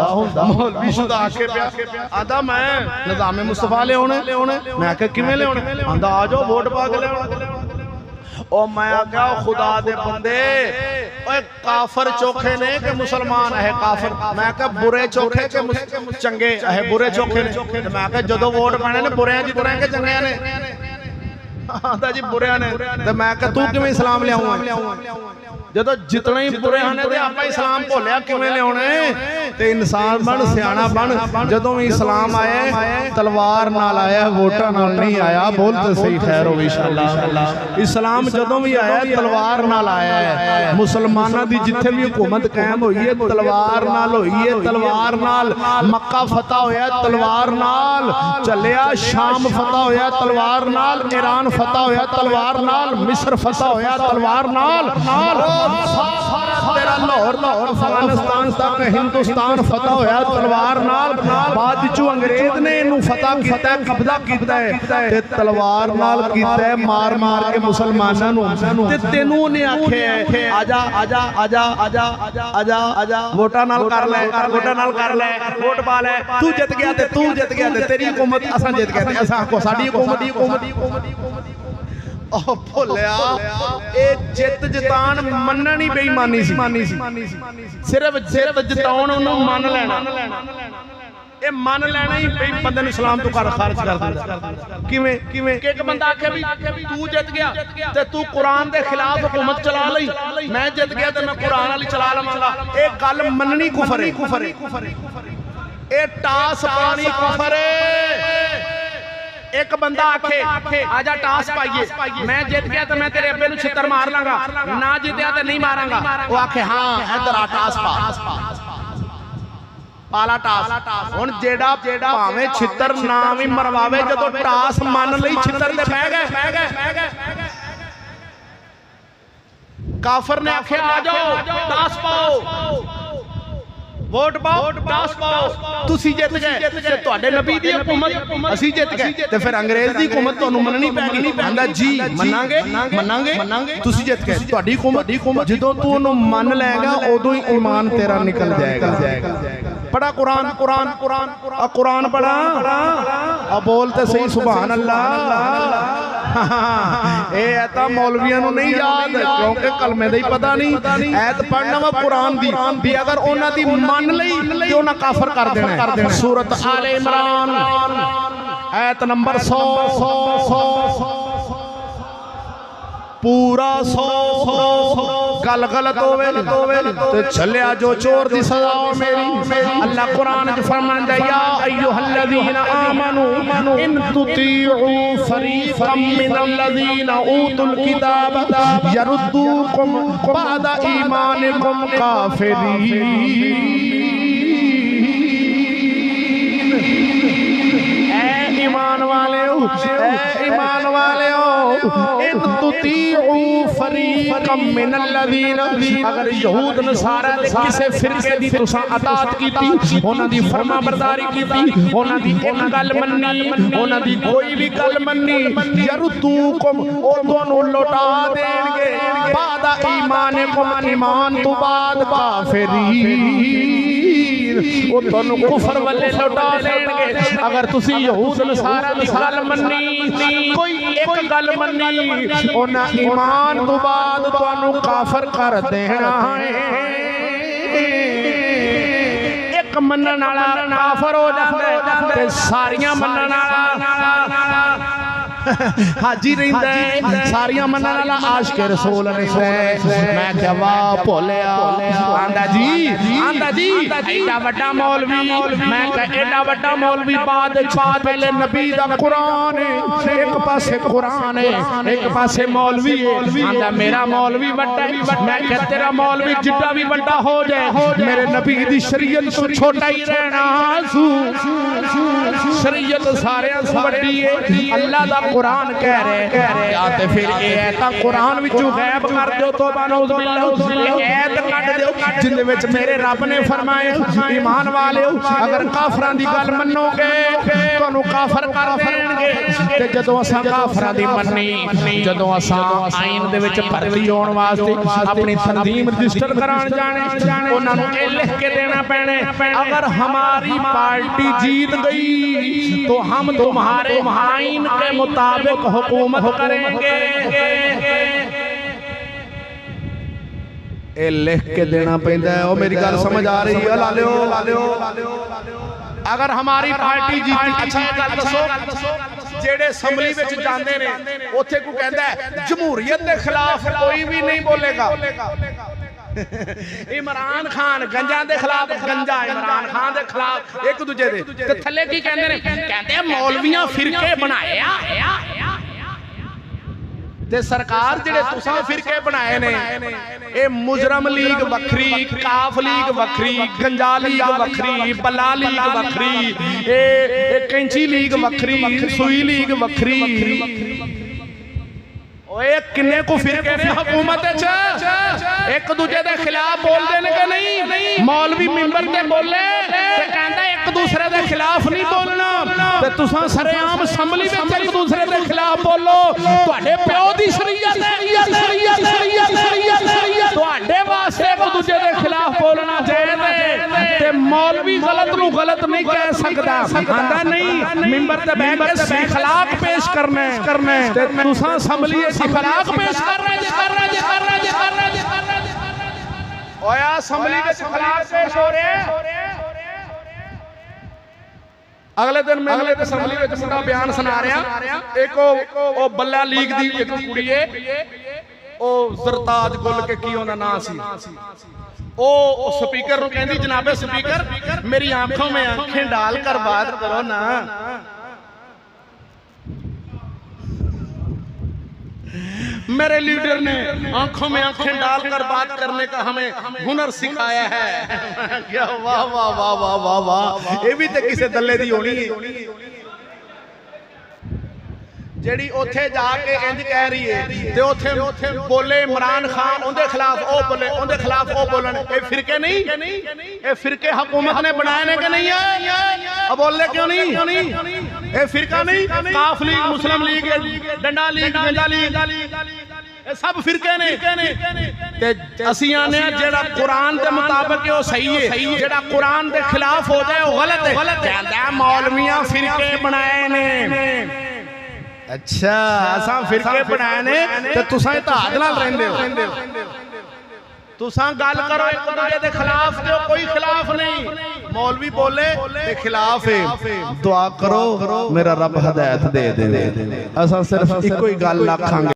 मौलवी शुदा आके पिया आंदा मैं निज़ाम मुस्तफा ले मैं आख्या किवें ले आंदा आ जाओ वोट पा के ले ओ मैं आख्या खुदा दे बंदे ओए काफर चोखे ने कि मुसलमान है काफर मैं आख्या बुरे चोखे के चंगे है बुरे चोखे ने मैं आख्या जदों वोट पाने ने बुरे जितने के चंगे ने आंदा जी बुरे ने ते मैं आख्या तू किवें इस्लाम लियाऊं जदों जितने ही बुरे हैं तो आप इस्लाम भुलिया किवें लियाने ते इंसान बन सियाना बन जदों भी इस्लाम आया तलवार नाल आया वोटां नाल नहीं आया बोल तो सही खैर हो इंशाअल्लाह इस्लाम जदों भी आया तलवार नाल आया है मुसलमानां दी जिथे भी हुकूमत कायम होई है तलवार नाल होई है तलवार नाल मक्का फतह होया तलवार नाल चलिया शाम फतह होया तलवार नाल ईरान फतह होया तलवार नाल मिस्र फतह होया तलवार नाल तेरा लाहौर अफगानिस्तान तक हिंदुस्तान फतह होया तलवार नाल बाद चो अंग्रेज ने इनू फतह कीता कब्जा कीता है ते तलवार नाल कीता है मार मार के मुसलमानां नू ते तेनू ने आखे आजा आजा आजा आजा आजा आजा वोटां नाल कर ले वोट पा ले तू जित गया ते तेरी हुकूमत असां जित गए असां को साडी हुकूमत भुलिया जित जितान मननी बेईमानी सिर्फ जित जिताउण उन्होंने मन लेना ये मन लेना ही बंदे नूं इस्लाम तो खारिज कर दिंदा किवें किवें एक बंदा आखे भी तू जित गया ते तू कुरान दे खिलाफ हुकूमत चला लई मैं जित गया ते मैं कुरान वाली चला लवांगा ये गल मननी कुफर है ये टास पानी कुफर है एक बंदा आखे आजा टास पाइए मैं जित गया तो मैं तेरे अब्बे नूं छित्तर मार लांगा ना जितया तो नहीं मारांगा वो आखे हाँ इधर आ टास पाला टास हुण जेड़ा भावें छित्तर ना भी मरवावे जदों टास मन लई छित्तर ते बह गए काफर ने आखे आ जाओ टास पाओ वोट पाओ टास पाओ तुसी जित गए ते तुहाडे नबी दी हुकूमत असी जित गए ते फिर अंग्रेज दी हुकूमत तुहानू मननी पैगी आंदा जी मनांगे तुसी जित गए तुहाडी हुकूमत जदों तू ओनू मन लेगा उदों ही ईमान तेरा निकल जाएगा पढ़ा कुरान पढ़ा बोलते सही सुभान अल्लाह ऐता मौलवियों नूं नहीं याद क्योंकि कलमे दा ही पता नहीं ऐत पढ़ना वा कुरान दी अगर उन्हां दी मन लई ते उन्हां काफर कर देना सूरत आले इमरान ऐत नंबर 100 पूरा 100 गल गलत होवे ते चलिया जो चोर दी सजा मेरी अल्लाह कुरान च फरमांदा या अय्युहल्लज़ीना आमनू इन तुतीउ फरीक़म मिनल्लज़ीना ऊतुल किताब यरुद्दूकुम बअदा ईमानिकुम काफिरीन ए ईमान वाले इन तुतीउ फरीक़म मिनल्लज़ीना अगर यहूद नसारा दे किसे फिरके दी तुसां अतात कीती उन्हां दी फरमाबरदारी कीती उन्हां दी एक गल मन्नी उन्हां दी कोई भी गल मन्नी यरुद्दूकुम ओ तुहानू लौटा देणगे बादा ईमानिकुम ईमान तो बाद काफिरीन ओ तुहानू कुफर वाले लौटा देणगे अगर तुसी यहूद नसारा दी गल मन्नी कोई एक गल मन्नी उन्हां ईमान तो बाद तुहानू काफर कर देना है एक मनन वाला काफर हो जांदा ते सारियां मनन वाला हाजी रहिंदा है सारियां मनन वाला आशिक रसूल मैं क्या वाह भोलिया आंदा जी एडा वड्डा मौलवी मैं कह एडा वड्डा मौलवी बाद पहले नबी दा कुरान है एक पासे कुरान है एक पासे मौलवी है आंदा मेरा मौलवी वड्डा मैं कह तेरा मौलवी जिड्डा भी वड्डा हो जाए मेरे नबी दी शरीयत तो छोटा ही रहना शरीयत सारे वड्डी है अल्लाह दा कुरान कह रहे या ते फिर ए ता कुरान विचों गायब कर दो तौबा नऊज़ बिल्लाह ऐत कट दो जिंदे विच मेरे रब ने फरमाया ईमान वालेओ अगर काफरां दी गल मन्नोगे तुहानू काफर कर देणगे ते जदों असां काफरां दी मन्नी जदों असां आइन दे विच भर्ती होण वास्ते अपनी तंजीम रजिस्टर कराण जाने उन्हां नूं इह लिख के देना पैणे अगर हमारी पार्टी जीत गई तो हम तुम्हारे आइन के मुताबिक हुकूमत करेंगे। ए लिख के देना पैंदा है। ओ मेरी गल समझ आ रही है? ला लियो अगर हमारी पार्टी जीती। अच्छा गल दसो जेड़े असैम्बली विच जांदे ने उत्थे कोई कहंदा है जमहूरीयत दे खिलाफ कोई भी नहीं बोलेगा। इमरान खान गंजा दे खिलाफ गंजा इमरान खान दे खिलाफ एक दूजे दे ते थल्ले की कहंदे ने कहंदे मौलवियां फिरके बनाए आ ते सरकार जेड़े तुसां फिरके बनाए ने ए मुजरम लीग वखरी काफ लीग वखरी गंजा लीग वखरी बल्ला लीग वखरी ए कैंची लीग वखरी सुई लीग वखरी। ओए किन्ने को फिरके ने हुकूमत च एक दूजे दे खिलाफ बोलदे ने कि नहीं? मौलवी मिंबर ते बोले ते कहंदा एक दूसरे दे खिलाफ नहीं बोलना ते तुसां सरेआम असैम्बली विच एक दूसरे दे खिलाफ बोलो। तुहाडे प्यो दी शरीयत तुहाडे वास्ते एक दूजे दे खिलाफ बोलना जायज़ है ते मौलवी गलत नूं गलत नहीं कह सकदा। आंदा नहीं मिंबर ते बैठ के सिखलाक पेश करना ते तुसां असैम्बली खिलाफ पेश कर रहे ओया असैम्बली विच खिलाफ पेश हो रहे। अगले दिन मैं असैम्बली विच मुंडा बयान सुना रहा एक ओ बल्ला लीग दी एक कुड़ी है ओ जरताज गुल के की ओदा नाम सी ओ स्पीकर नु कहंदी जनाबे स्पीकर मेरी आंखों में आंखें डाल कर बात करो ना। मेरे लीडर ने आंखों में आंखें डालकर बात करने का हमें हुनर सिखाया है। क्या वाह वाह वाह वाह वाह वाह ये भी तो किसी दल्ले दी होनी है जेड़ी ओथे जाके इंज कह रही है ते ओथे बोले इमरान खान उनके खिलाफ ओ बोले उनके खिलाफ ओ बोलन। ये फिरके नहीं ये फिरके हुकूमत ने बनाए ने कि नहीं है? अब बोले क्यों नहीं? ये फिरका नहीं काफ लीग मुस्लिम लीग डंडा लीग गंजा लीग सब फिरके ने ते असीं आने जेड़ा कुरान दे मुताबिक ओ सही है जेड़ा कुरान दे खिलाफ हो जाए वो गलत है। कहंदा मौलवियां फिरके बनाए ने। अच्छा असां फिरके बनाए ने ते तुसां इत्तेहाद नाल रहिंदे हो। तुसां गल करो एक दूजे दे खिलाफ ते कोई खिलाफ नहीं। मौलवी बोले ते खिलाफ है। दुआ करो मेरा रब हिदायत दे दे। असां सिर्फ इको ही गल आखांगे